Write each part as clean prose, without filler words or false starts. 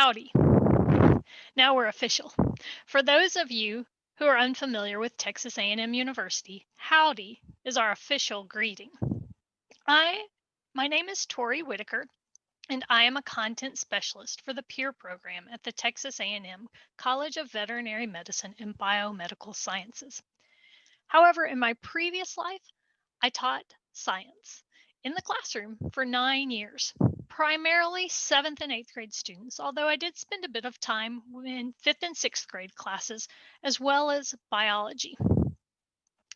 Howdy. Now we're official. For those of you who are unfamiliar with Texas A&M University, howdy is our official greeting. My name is Tori Whitaker, and I am a content specialist for the peer program at the Texas A&M College of Veterinary Medicine and Biomedical Sciences. However, in my previous life, I taught science in the classroom for 9 years, primarily 7th and 8th grade students, although I did spend a bit of time in 5th and 6th grade classes, as well as biology.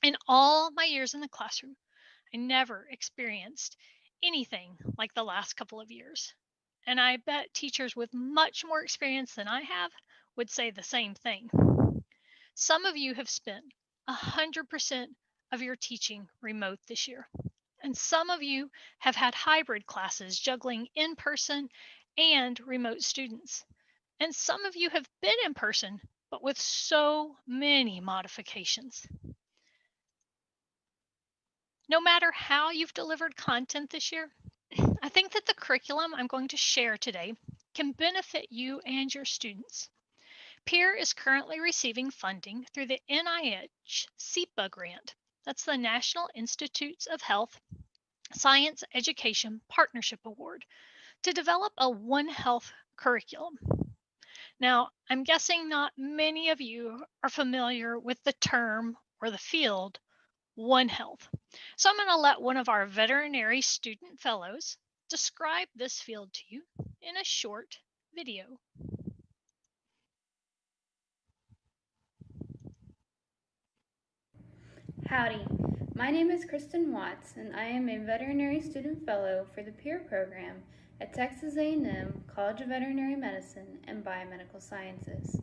In all my years in the classroom, I never experienced anything like the last couple of years. And I bet teachers with much more experience than I have would say the same thing. Some of you have spent 100% of your teaching remote this year. And some of you have had hybrid classes juggling in-person and remote students. And some of you have been in person, but with so many modifications. No matter how you've delivered content this year, I think that the curriculum I'm going to share today can benefit you and your students. Peer is currently receiving funding through the NIH SEPA grant. That's the National Institutes of Health Science Education Partnership Award to develop a One Health curriculum. Now, I'm guessing not many of you are familiar with the term or the field One Health. So I'm going to let one of our veterinary student fellows describe this field to you in a short video. Howdy, my name is Kristen Watts and I am a veterinary student fellow for the peer program at Texas A&M College of Veterinary Medicine and Biomedical Sciences.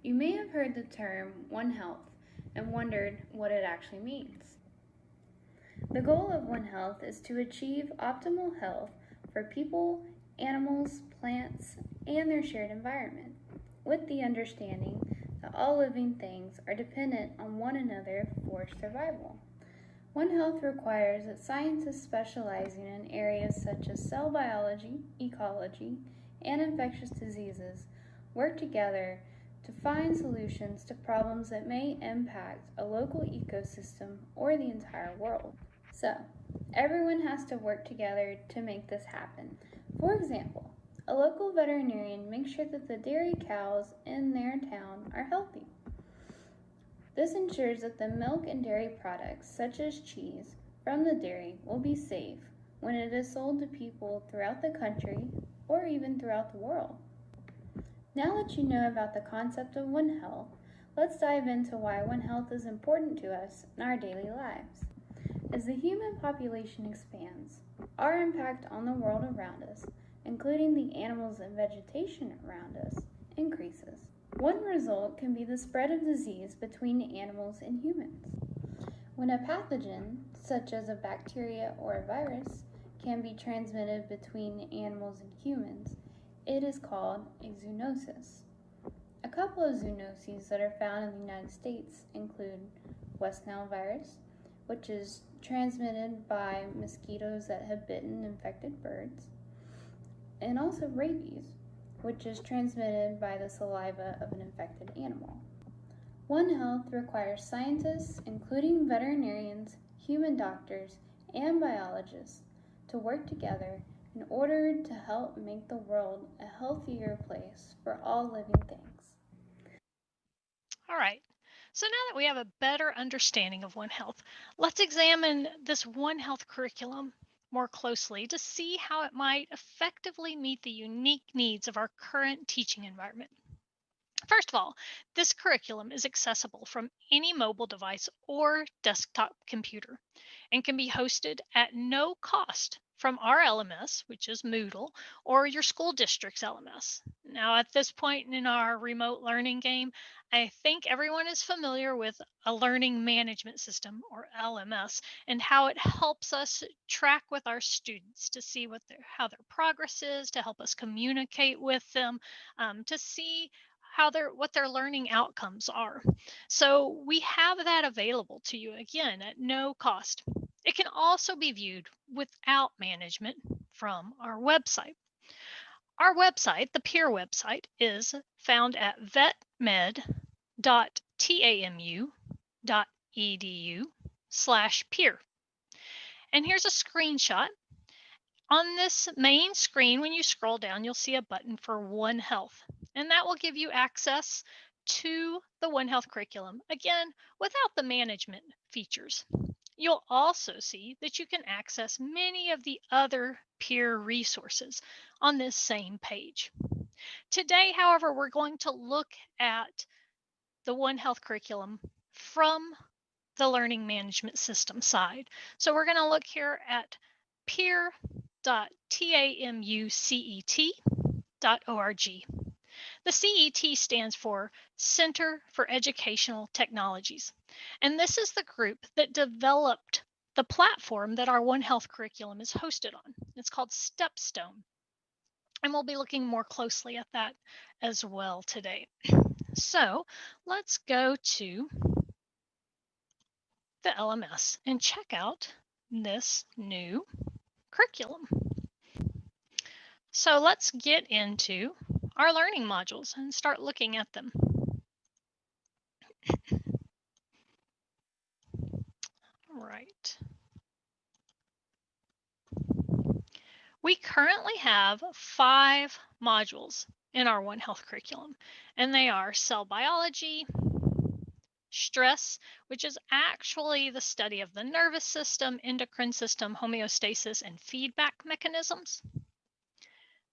You may have heard the term One Health and wondered what it actually means. The goal of One Health is to achieve optimal health for people, animals, plants, and their shared environment, with the understanding that all living things are dependent on one another for survival. One Health requires that scientists specializing in areas such as cell biology, ecology, and infectious diseases work together to find solutions to problems that may impact a local ecosystem or the entire world. So, everyone has to work together to make this happen. For example, a local veterinarian makes sure that the dairy cows in their town are healthy. This ensures that the milk and dairy products, such as cheese, from the dairy will be safe when it is sold to people throughout the country or even throughout the world. Now that you know about the concept of One Health, let's dive into why One Health is important to us in our daily lives. As the human population expands, our impact on the world around us, including the animals and vegetation around us, increases. One result can be the spread of disease between animals and humans. When a pathogen, such as a bacteria or a virus, can be transmitted between animals and humans, it is called a zoonosis. A couple of zoonoses that are found in the United States include West Nile virus, which is transmitted by mosquitoes that have bitten infected birds, and also rabies, which is transmitted by the saliva of an infected animal. One Health requires scientists, including veterinarians, human doctors, and biologists, to work together in order to help make the world a healthier place for all living things. All right. So now that we have a better understanding of One Health, let's examine this One Health curriculum more closely to see how it might effectively meet the unique needs of our current teaching environment. First of all, this curriculum is accessible from any mobile device or desktop computer and can be hosted at no cost from our LMS, which is Moodle, or your school district's LMS. Now, at this point in our remote learning game, I think everyone is familiar with a learning management system, or LMS, and how it helps us track with our students to see how their progress is, to help us communicate with them, to see what their learning outcomes are. So we have that available to you again at no cost. It can also be viewed without management from our website. Our website, the PEER website, is found at vetmed.tamu.edu/peer. And here's a screenshot. On this main screen, when you scroll down, you'll see a button for One Health, and that will give you access to the One Health curriculum, again, without the management features. You'll also see that you can access many of the other peer resources on this same page. Today, however, we're going to look at the One Health curriculum from the learning management system side. So we're going to look here at peer.tamucet.org. The CET stands for Center for Educational Technologies, and this is the group that developed the platform that our One Health curriculum is hosted on. It's called StepStone, and we'll be looking more closely at that as well today. So let's go to the LMS and check out this new curriculum. So let's get into our learning modules and start looking at them. All right. We currently have 5 modules in our One Health curriculum, and they are cell biology, stress, which is actually the study of the nervous system, endocrine system, homeostasis, and feedback mechanisms.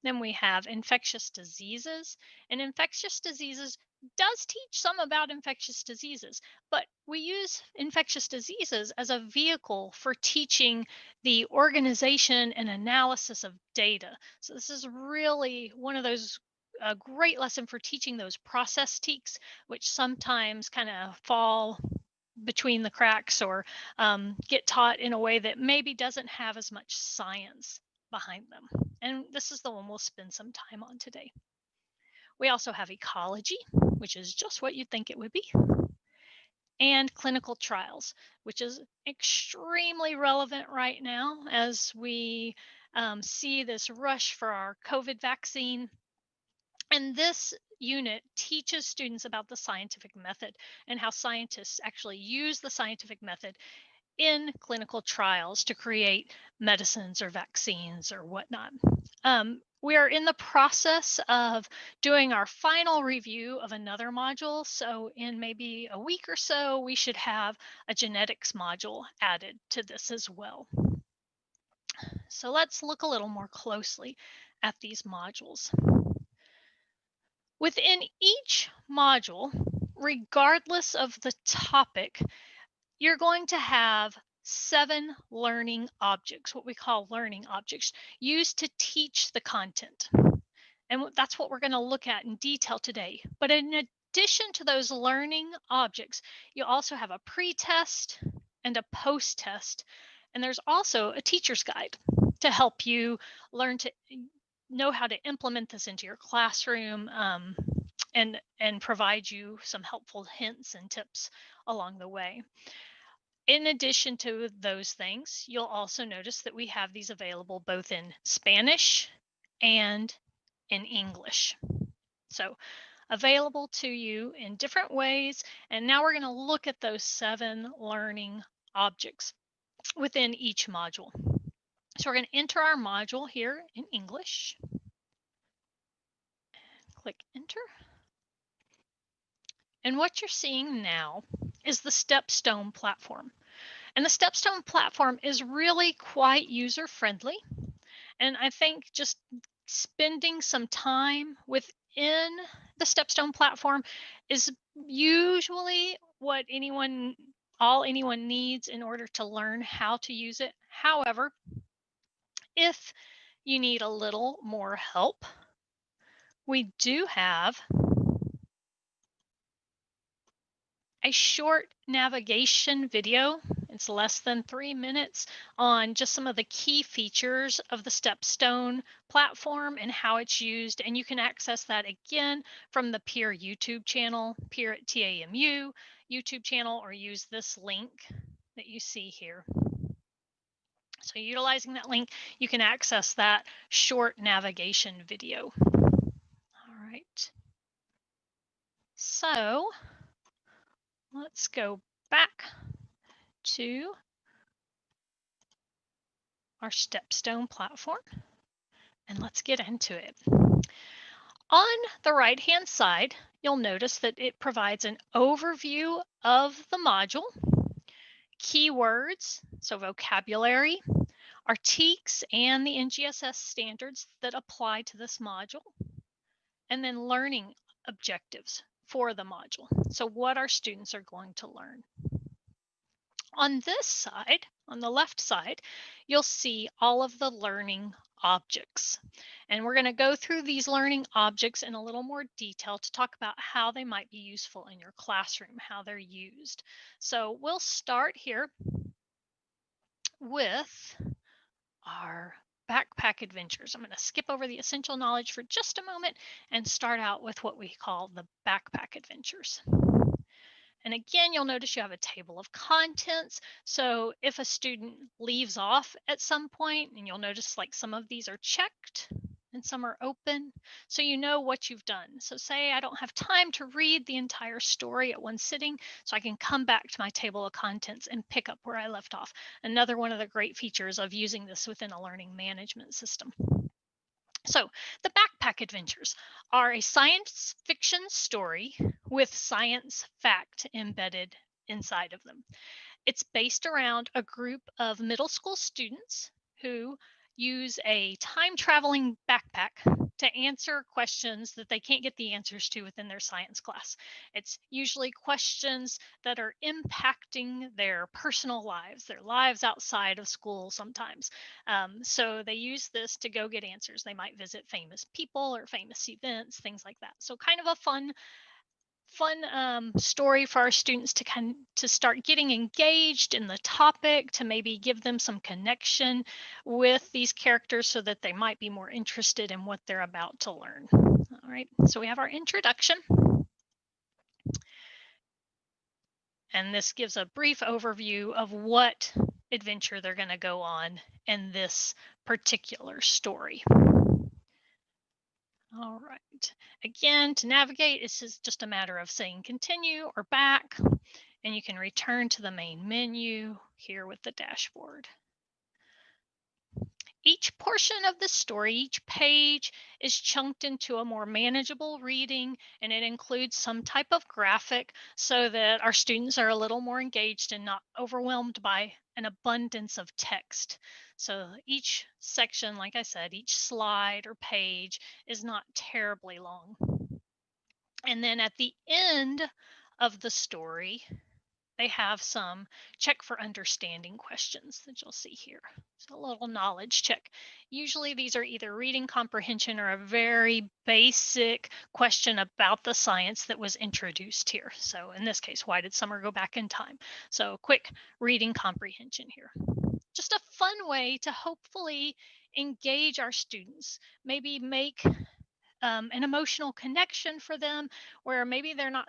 Then we have infectious diseases, and infectious diseases does teach some about infectious diseases, but we use infectious diseases as a vehicle for teaching the organization and analysis of data. So this is really one of those a great lesson for teaching those process teaks, which sometimes kind of fall between the cracks or get taught in a way that maybe doesn't have as much science behind them. And this is the one we'll spend some time on today. We also have ecology, which is just what you'd think it would be, and clinical trials, which is extremely relevant right now as we see this rush for our COVID vaccine. And this unit teaches students about the scientific method and how scientists actually use the scientific method in clinical trials to create medicines or vaccines or whatnot. We are in the process of doing our final review of another module. So in maybe a week or so, we should have a genetics module added to this as well. So let's look a little more closely at these modules. Within each module, regardless of the topic, you're going to have 7 learning objects, what we call learning objects, used to teach the content. And that's what we're going to look at in detail today. But in addition to those learning objects, you also have a pre-test and a post-test. And there's also a teacher's guide to help you learn to know how to implement this into your classroom and provide you some helpful hints and tips along the way. In addition to those things, you'll also notice that we have these available both in Spanish and in English. So available to you in different ways. And now we're going to look at those 7 learning objects within each module. So we're going to enter our module here in English. Click enter. And what you're seeing now is the StepStone platform. And the StepStone platform is really quite user-friendly. And I think just spending some time within the StepStone platform is usually what all anyone needs in order to learn how to use it. However, if you need a little more help, we do have a short navigation video. It's less than 3 minutes on just some of the key features of the StepStone platform and how it's used. And you can access that again from the Peer YouTube channel, Peer at TAMU YouTube channel, or use this link that you see here. So utilizing that link, you can access that short navigation video. All right. So let's go back to our Stepstone platform and let's get into it. On the right-hand side, you'll notice that it provides an overview of the module, keywords, so vocabulary, our TEKS and the NGSS standards that apply to this module, and then learning objectives for the module. So what our students are going to learn. On this side, on the left side, you'll see all of the learning objects. And we're going to go through these learning objects in a little more detail to talk about how they might be useful in your classroom, how they're used. So we'll start here with our backpack adventures. I'm going to skip over the essential knowledge for just a moment and start out with what we call the backpack adventures. And again, you'll notice you have a table of contents. So if a student leaves off at some point, and you'll notice like some of these are checked and some are open, so you know what you've done. So say I don't have time to read the entire story at one sitting, so I can come back to my table of contents and pick up where I left off. Another one of the great features of using this within a learning management system. So, the Backpack Adventures are a science fiction story with science fact embedded inside of them. It's based around a group of middle school students who use a time traveling backpack to answer questions that they can't get the answers to within their science class. It's usually questions that are impacting their personal lives, their lives outside of school sometimes. So they use this to go get answers. They might visit famous people or famous events, things like that. So kind of a fun story for our students to start getting engaged in the topic, to maybe give them some connection with these characters so that they might be more interested in what they're about to learn. All right, so we have our introduction. And this gives a brief overview of what adventure they're going to go on in this particular story. All right. Again, to navigate, this is just a matter of saying continue or back, and you can return to the main menu here with the dashboard. Each portion of the story, each page, is chunked into a more manageable reading, and it includes some type of graphic so that our students are a little more engaged and not overwhelmed by an abundance of text. So each section, like I said, each slide or page is not terribly long. And then at the end of the story, they have some check for understanding questions that you'll see here. So a little knowledge check. Usually these are either reading comprehension or a very basic question about the science that was introduced here. So in this case, why did summer go back in time? So quick reading comprehension here. Just a fun way to hopefully engage our students, maybe make an emotional connection for them where maybe they're not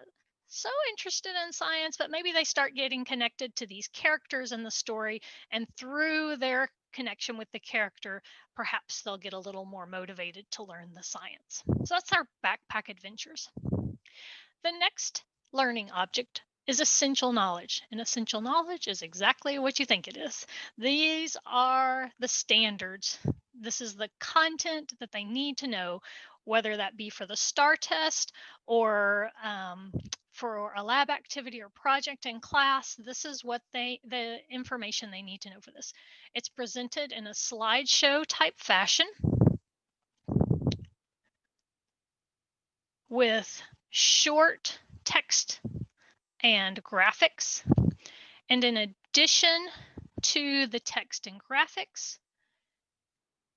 so interested in science, but maybe they start getting connected to these characters in the story, and through their connection with the character, perhaps they'll get a little more motivated to learn the science. So that's our backpack adventures. The next learning object is essential knowledge, and essential knowledge is exactly what you think it is. These are the standards. This is the content that they need to know, whether that be for the STAR test or for a lab activity or project in class. This is what the information they need to know for this. It's presented in a slideshow type fashion with short text and graphics. And in addition to the text and graphics,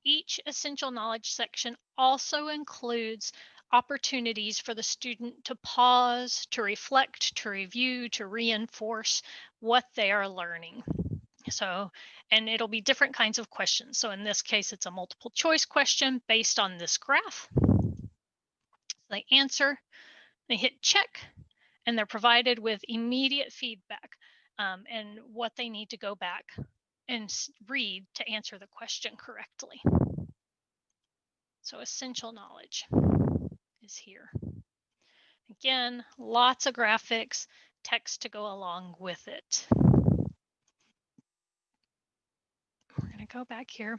each essential knowledge section also includes opportunities for the student to pause, to reflect, to review, to reinforce what they are learning. So, and it'll be different kinds of questions. So in this case, it's a multiple choice question based on this graph. They answer, they hit check, and they're provided with immediate feedback and what they need to go back and read to answer the question correctly. So essential knowledge is here. Again, lots of graphics, text to go along with it. We're going to go back here.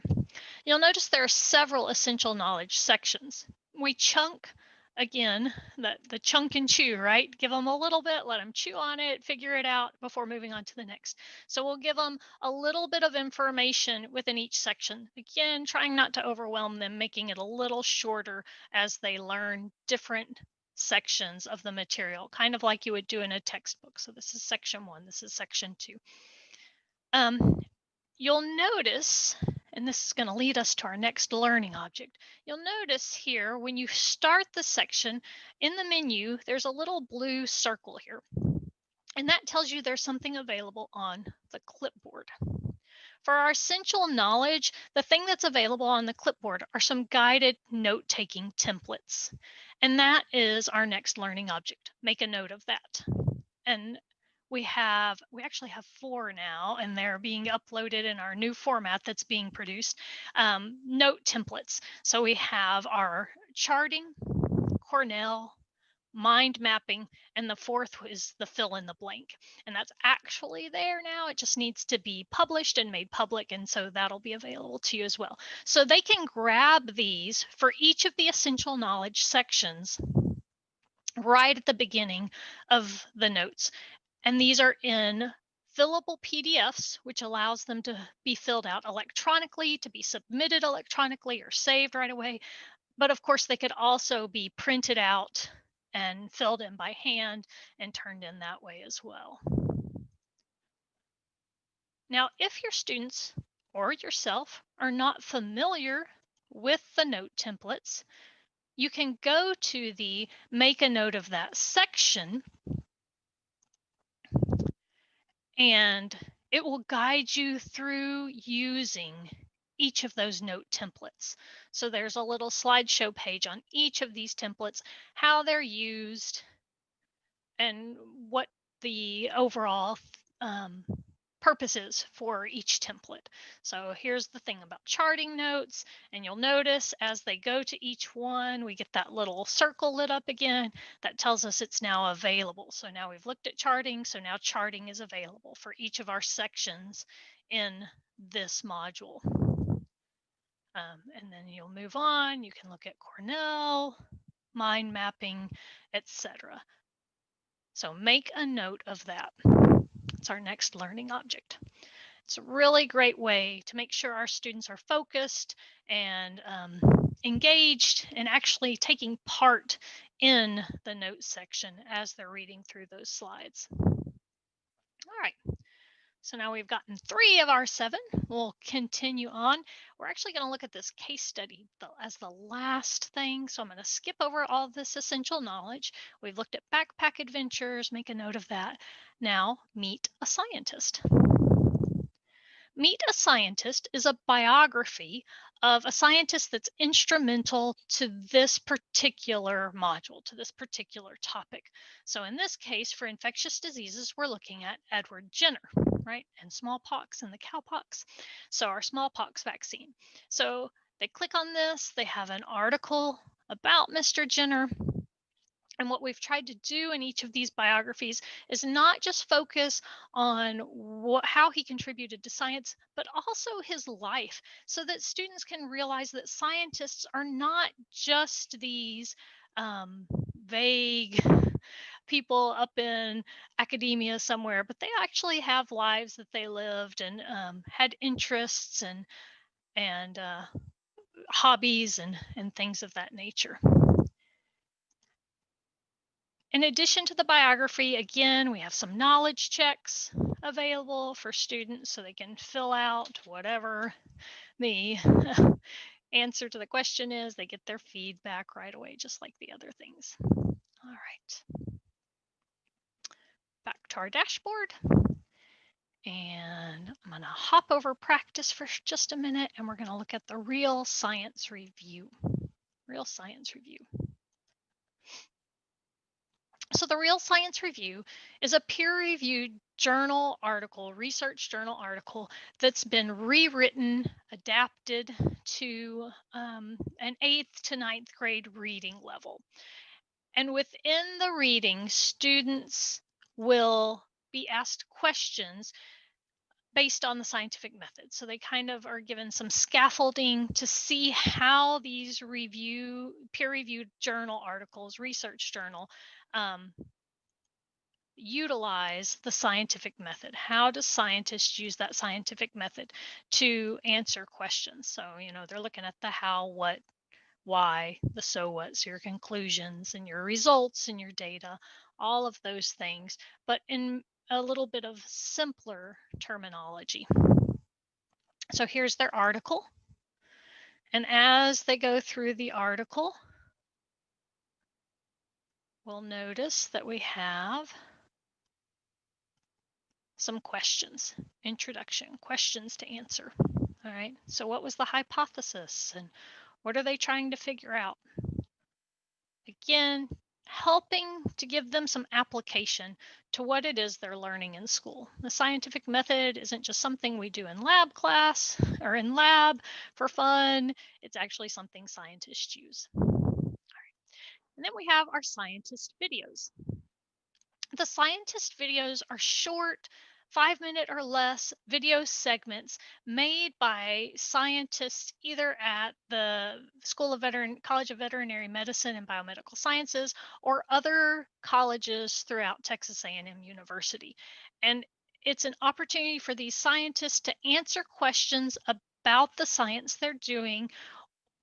You'll notice there are several essential knowledge sections. We chunk, again, the chunk and chew, right? Give them a little bit, let them chew on it, figure it out before moving on to the next. So we'll give them a little bit of information within each section. Again, trying not to overwhelm them, making it a little shorter as they learn different sections of the material, kind of like you would do in a textbook. So this is section 1, this is section 2. You'll notice, and this is going to lead us to our next learning object. You'll notice here when you start the section in the menu, there's a little blue circle here. And that tells you there's something available on the clipboard. For our essential knowledge, the thing that's available on the clipboard are some guided note-taking templates. And that is our next learning object. Make a note of that. And we actually have 4 now, and they're being uploaded in our new format that's being produced. Note templates. So we have our charting, Cornell, mind mapping, and the 4th is the fill in the blank. And that's actually there now. It just needs to be published and made public, and so that'll be available to you as well. So they can grab these for each of the essential knowledge sections right at the beginning of the notes. And these are in fillable PDFs, which allows them to be filled out electronically, to be submitted electronically or saved right away. But of course, they could also be printed out and filled in by hand and turned in that way as well. Now, if your students or yourself are not familiar with the note templates, you can go to the Make a Note of That section, and it will guide you through using each of those note templates. So there's a little slideshow page on each of these templates, how they're used, and what the overall purpose is for each template. So here's the thing about charting notes, and you'll notice as they go to each one, we get that little circle lit up again that tells us it's now available. So now we've looked at charting, so now charting is available for each of our sections in this module. And then you'll move on, you can look at Cornell, mind mapping, etc. So make a note of that. It's our next learning object. It's a really great way to make sure our students are focused and engaged and actually taking part in the notes section as they're reading through those slides. All right. So now we've gotten 3 of our 7. We'll continue on. We're actually going to look at this case study as the last thing. So I'm going to skip over all this essential knowledge. We've looked at backpack adventures. Make a note of that. Now, meet a scientist. Meet a Scientist is a biography of a scientist that's instrumental to this particular module, to this particular topic. So in this case, for infectious diseases, we're looking at Edward Jenner, right? And smallpox and the cowpox. So our smallpox vaccine. So they click on this, they have an article about Mr. Jenner. And what we've tried to do in each of these biographies is not just focus on how he contributed to science, but also his life, so that students can realize that scientists are not just these vague people up in academia somewhere, but they actually have lives that they lived and had interests and hobbies and things of that nature. In addition to the biography, again, we have some knowledge checks available for students so they can fill out whatever the answer to the question is. They get their feedback right away, just like the other things. All right. Back to our dashboard. And I'm going to hop over practice for just a minute, and we're going to look at the real science review. Real science review. So the Real Science Review is a peer-reviewed journal article, research journal article that's been rewritten, adapted to an 8th to 9th grade reading level. And within the reading, students will be asked questions based on the scientific method. So they kind of are given some scaffolding to see how these peer-reviewed journal articles, research journal, utilize the scientific method. How do scientists use that scientific method to answer questions? So, they're looking at the how, what, why, the so what's, your conclusions and your results and your data, all of those things, but in a little bit of simpler terminology. So here's their article. And as they go through the article, we'll notice that we have some questions, introduction, questions to answer. All right, so what was the hypothesis and what are they trying to figure out? Again, helping to give them some application to what it is they're learning in school. The scientific method isn't just something we do in lab class or in lab for fun. It's actually something scientists use. All right. And then we have our scientist videos. The scientist videos are short, 5-minute or less video segments made by scientists either at the College of Veterinary Medicine and Biomedical Sciences or other colleges throughout Texas A&M University. And it's an opportunity for these scientists to answer questions about the science they're doing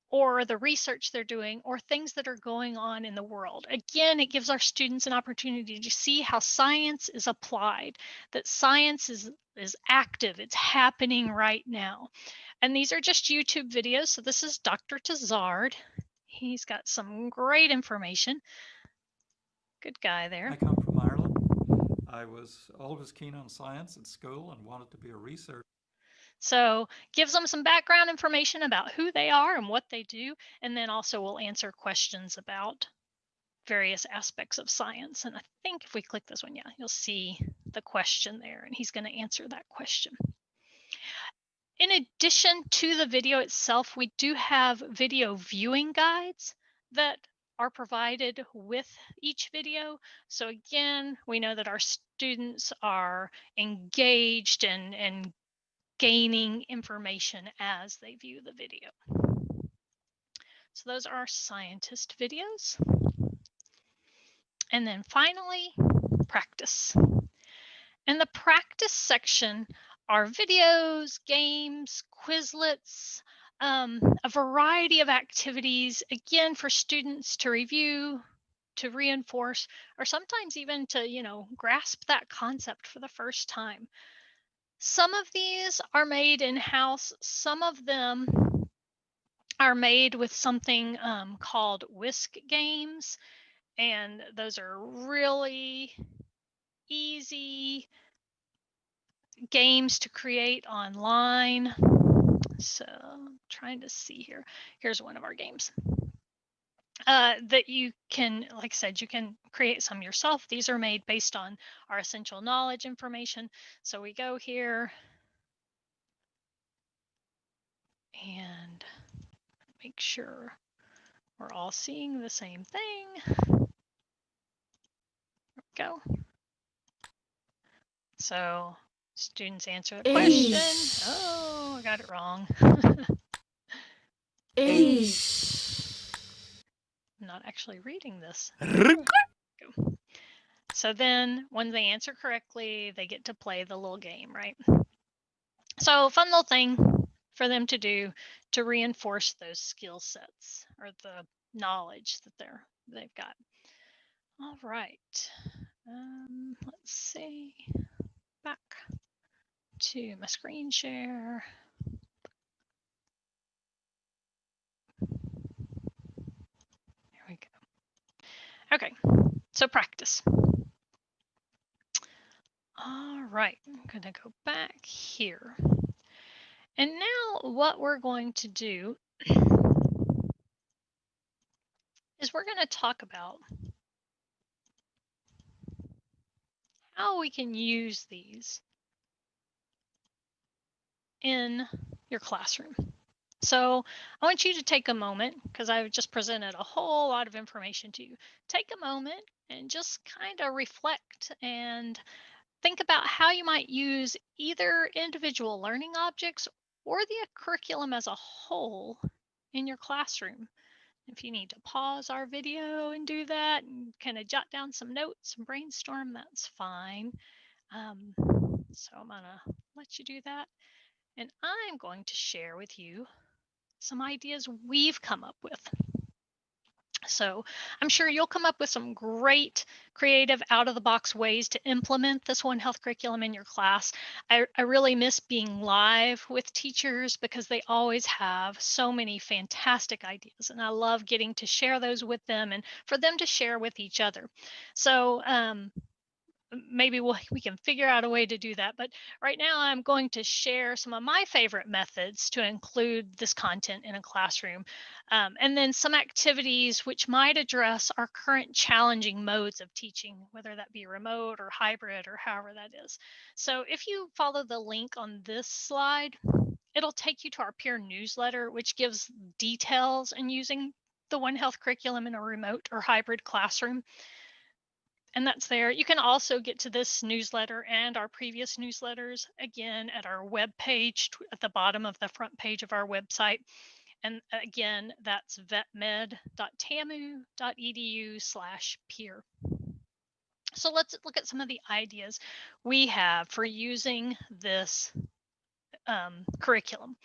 or the research they're doing, or things that are going on in the world. Again, it gives our students an opportunity to see how science is applied, that science is active, it's happening right now. And these are just YouTube videos. So this is Dr. Tazard. He's got some great information. Good guy there. I come from Ireland. I was always keen on science at school and wanted to be a researcher. So gives them some background information about who they are and what they do, and then also will answer questions about various aspects of science. And I think if we click this one, yeah, you'll see the question there, and he's going to answer that question. In addition to the video itself, we do have video viewing guides that are provided with each video. So again, we know that our students are engaged and gaining information as they view the video. So those are our scientist videos. And then finally, practice. In the practice section are videos, games, Quizlets, a variety of activities, again, for students to review, to reinforce, or sometimes even to, grasp that concept for the first time. Some of these are made in-house. Some of them are made with something called Whisk games, and those are really easy games to create online. So I'm trying to see here. Here's one of our games that you can, like I said, you can create some yourself. These are made based on our essential knowledge information. So we go here and make sure we're all seeing the same thing. Go. So students answer the question. Oh, I got it wrong. I'm not actually reading this. So then when they answer correctly, they get to play the little game, right? So fun little thing for them to do to reinforce those skill sets or the knowledge that they've got. All right. Let's see. Back to my screen share. There we go. Okay, so practice. All right, I'm gonna go back here. And now what we're going to do is we're gonna talk about how we can use these in your classroom. So I want you to take a moment, because I've just presented a whole lot of information to you. Take a moment and just kind of reflect and think about how you might use either individual learning objects or the curriculum as a whole in your classroom. If you need to pause our video and do that and kind of jot down some notes and brainstorm, that's fine. So I'm going to let you do that. And I'm going to share with you some ideas we've come up with. So I'm sure you'll come up with some great, creative, out-of-the-box ways to implement this One Health curriculum in your class. I really miss being live with teachers because they always have so many fantastic ideas, and I love getting to share those with them and for them to share with each other. So maybe we can figure out a way to do that. But right now I'm going to share some of my favorite methods to include this content in a classroom, and then some activities which might address our current challenging modes of teaching, whether that be remote or hybrid or however that is. So if you follow the link on this slide, it'll take you to our peer newsletter, which gives details in using the One Health curriculum in a remote or hybrid classroom. And that's there. You can also get to this newsletter and our previous newsletters again at our web page at the bottom of the front page of our website. And again, that's vetmed.tamu.edu/peer. So let's look at some of the ideas we have for using this curriculum.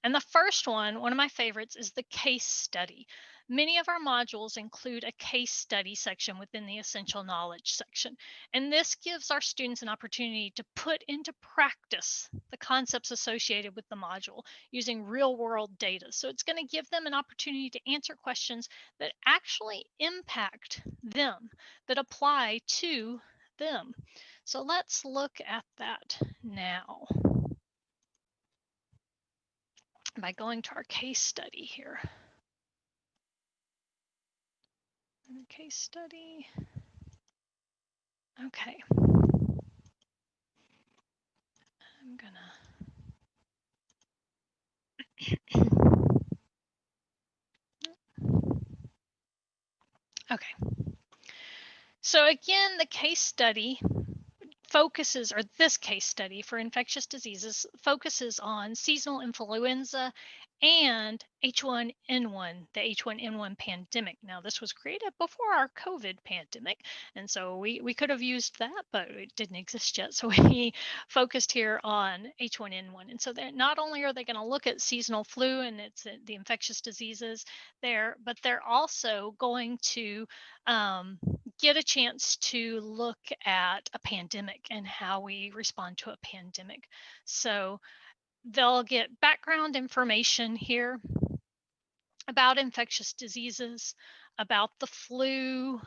And the first one of my favorites, is the case study. Many of our modules include a case study section within the essential knowledge section. And this gives our students an opportunity to put into practice the concepts associated with the module using real world data. So it's going to give them an opportunity to answer questions that actually impact them, that apply to them. So let's look at that now by going to our case study here. Case study. Okay. I'm gonna. Okay. So again, the case study focuses, or this case study for infectious diseases focuses on seasonal influenza and H1N1, the H1N1 pandemic. Now, this was created before our COVID pandemic, and so we could have used that, but it didn't exist yet. So we focused here on H1N1. And so not only are they going to look at seasonal flu and it's the infectious diseases there, but they're also going to get a chance to look at a pandemic and how we respond to a pandemic. So they'll get background information here about infectious diseases, about the flu.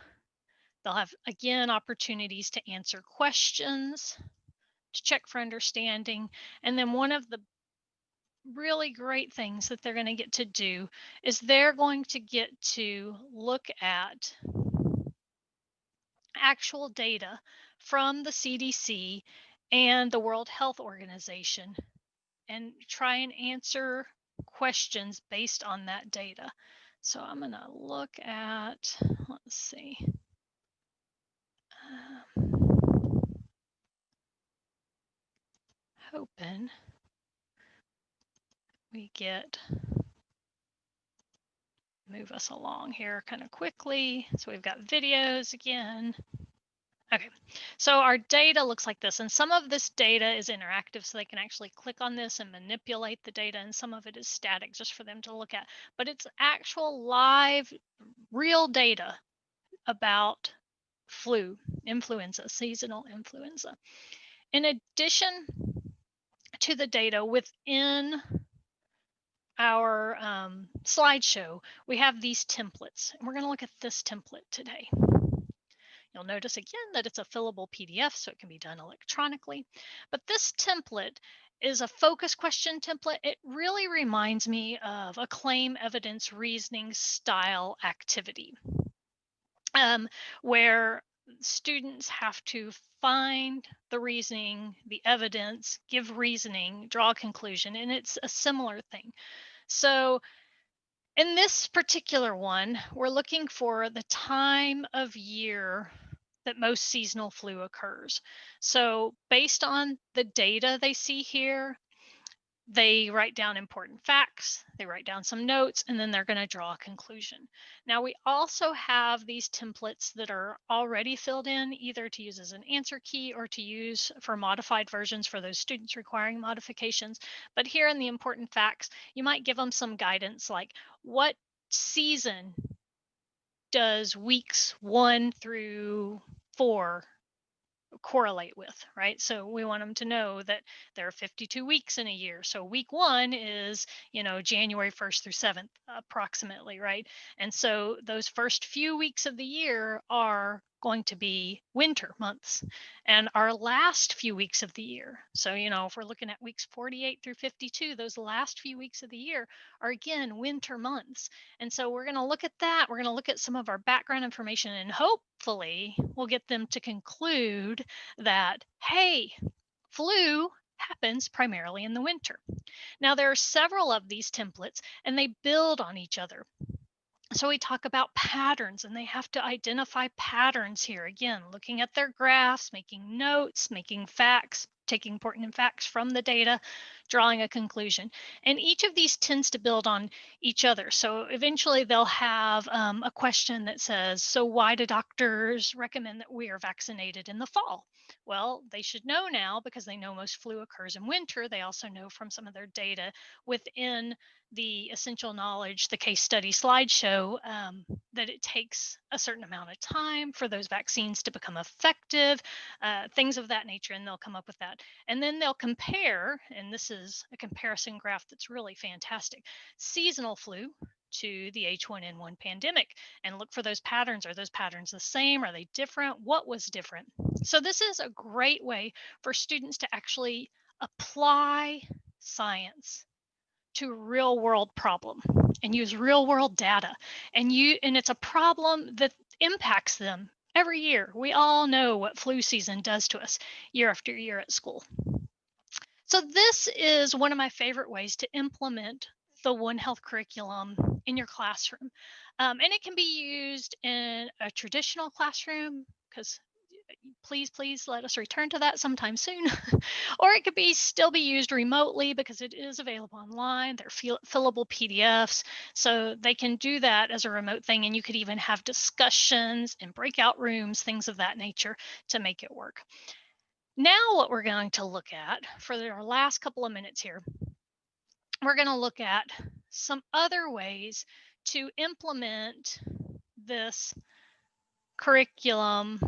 They'll have, again, opportunities to answer questions, to check for understanding. And then one of the really great things that they're going to get to do is they're going to get to look at actual data from the CDC and the World Health Organization and try and answer questions based on that data. So I'm going to look at, let's see. Hoping we move us along here kind of quickly. So we've got videos again. Okay, so our data looks like this, and some of this data is interactive, so they can actually click on this and manipulate the data, and some of it is static just for them to look at. But it's actual live, real data about flu, influenza, seasonal influenza. In addition to the data within our slideshow, we have these templates, and we're going to look at this template today. You'll notice again that it's a fillable PDF, so it can be done electronically. But this template is a focus question template. It really reminds me of a claim evidence reasoning style activity, where students have to find the reasoning, the evidence, give reasoning, draw a conclusion, and it's a similar thing. So in this particular one, we're looking for the time of year that most seasonal flu occurs. So based on the data they see here, they write down important facts, they write down some notes, and then they're going to draw a conclusion. Now, we also have these templates that are already filled in, either to use as an answer key or to use for modified versions for those students requiring modifications. But here in the important facts, you might give them some guidance like, what season does weeks 1 through 4 correlate with, right? So we want them to know that there are 52 weeks in a year. So week 1 is, January 1st through 7th, approximately, right? And so those first few weeks of the year are going to be winter months. And our last few weeks of the year, so, if we're looking at weeks 48 through 52, those last few weeks of the year are again winter months. And so we're going to look at that. We're going to look at some of our background information, and hopefully we'll get them to conclude that, hey, flu happens primarily in the winter. Now, there are several of these templates, and they build on each other. So we talk about patterns, and they have to identify patterns here. Again, looking at their graphs, making notes, making facts, taking important facts from the data, drawing a conclusion. And each of these tends to build on each other. So eventually they'll have a question that says, so why do doctors recommend that we are vaccinated in the fall? Well, they should know now because they know most flu occurs in winter. They also know from some of their data within the essential knowledge, the case study slideshow, that it takes a certain amount of time for those vaccines to become effective, things of that nature, and they'll come up with that. And then they'll compare, and this is a comparison graph that's really fantastic, seasonal flu to the H1N1 pandemic, and look for those patterns. Are those patterns the same? Are they different? What was different? So this is a great way for students to actually apply science to a real world problem and use real world data, and it's a problem that impacts them every year. We all know what flu season does to us year after year at school. So this is one of my favorite ways to implement the One Health curriculum in your classroom. And it can be used in a traditional classroom, because please let us return to that sometime soon. Or it could still be used remotely because it is available online. They're fillable PDFs, so they can do that as a remote thing. And you could even have discussions in breakout rooms, things of that nature, to make it work. Now what we're going to look at for our last couple of minutes here, we're going to look at some other ways to implement this curriculum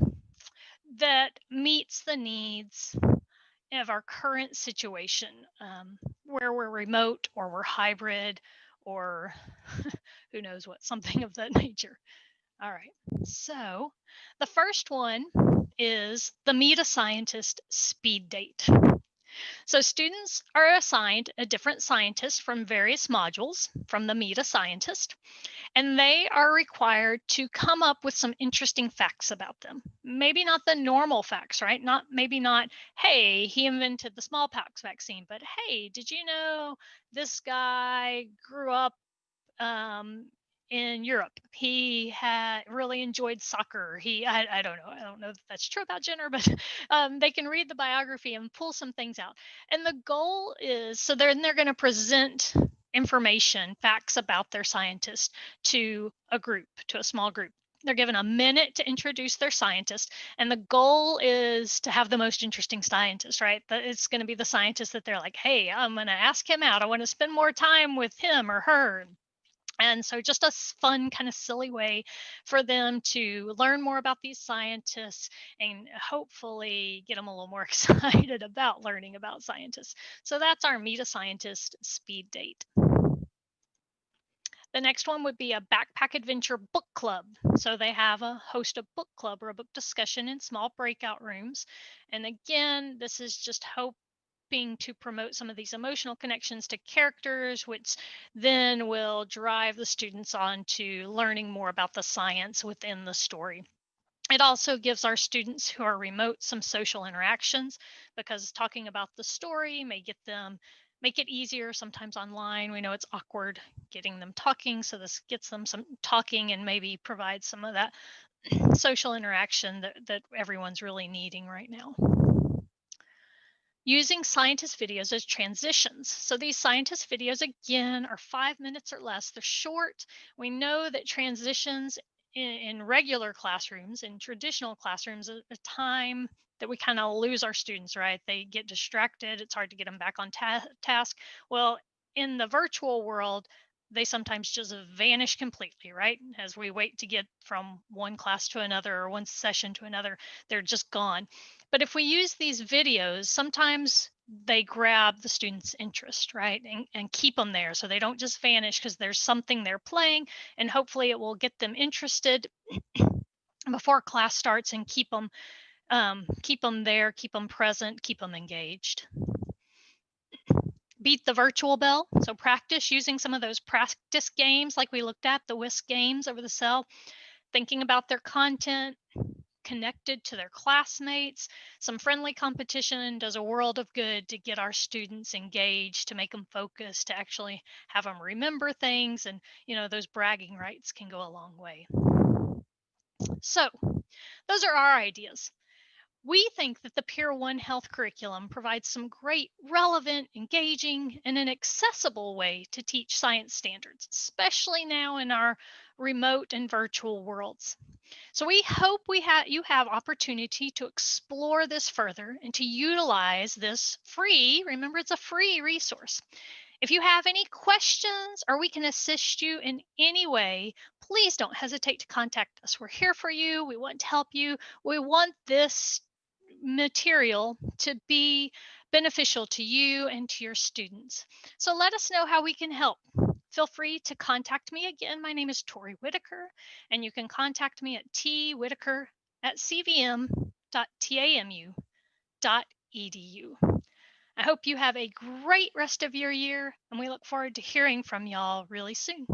that meets the needs of our current situation, where we're remote or we're hybrid or who knows what, something of that nature. All right, so the first one is the Meet a Scientist speed date. So students are assigned a different scientist from various modules from the Meet a Scientist, and they are required to come up with some interesting facts about them. Maybe not the normal facts, right? Maybe not, hey, he invented the smallpox vaccine, but hey, did you know this guy grew up in Europe? He had really enjoyed soccer. I don't know. I don't know if that's true about Jenner, but they can read the biography and pull some things out. And the goal is, so they're going to present information, facts about their scientist to a small group. They're given a minute to introduce their scientist, and the goal is to have the most interesting scientist, right? It's going to be the scientist that they're like, hey, I'm going to ask him out. I want to spend more time with him or her. And so just a fun, kind of silly way for them to learn more about these scientists and hopefully get them a little more excited about learning about scientists. So that's our Meet a Scientist speed date. The next one would be a backpack adventure book club. So they host a book club or a book discussion in small breakout rooms. And again, this is just to promote some of these emotional connections to characters, which then will drive the students on to learning more about the science within the story. It also gives our students who are remote some social interactions, because talking about the story may make it easier sometimes online. We know it's awkward getting them talking, so this gets them some talking and maybe provides some of that social interaction that everyone's really needing right now. Using scientist videos as transitions. So these scientist videos, again, are 5 minutes or less. They're short. We know that transitions in regular classrooms, in traditional classrooms, a time that we kind of lose our students, right? They get distracted. It's hard to get them back on task. Well, in the virtual world, they sometimes just vanish completely, right? As we wait to get from one class to another or one session to another, they're just gone. But if we use these videos, sometimes they grab the students' interest, right? And keep them there so they don't just vanish, because there's something they're playing, and hopefully it will get them interested before class starts and keep them there, keep them present, keep them engaged. Beat the virtual bell. So practice using some of those practice games like we looked at, the whisk games over the cell, thinking about their content, connected to their classmates. Some friendly competition does a world of good to get our students engaged, to make them focus, to actually have them remember things. And, those bragging rights can go a long way. So, those are our ideas. We think that the Peer 1 Health curriculum provides some great, relevant, engaging, and an accessible way to teach science standards, especially now in our remote and virtual worlds. So we hope you have opportunity to explore this further and to utilize this free, remember it's a free resource. If you have any questions or we can assist you in any way, please don't hesitate to contact us. We're here for you. We want to help you. We want this material to be beneficial to you and to your students. So let us know how we can help. Feel free to contact me. Again, my name is Tori Whitaker, and you can contact me at twhitaker@cvm.tamu.edu. I hope you have a great rest of your year, and we look forward to hearing from y'all really soon.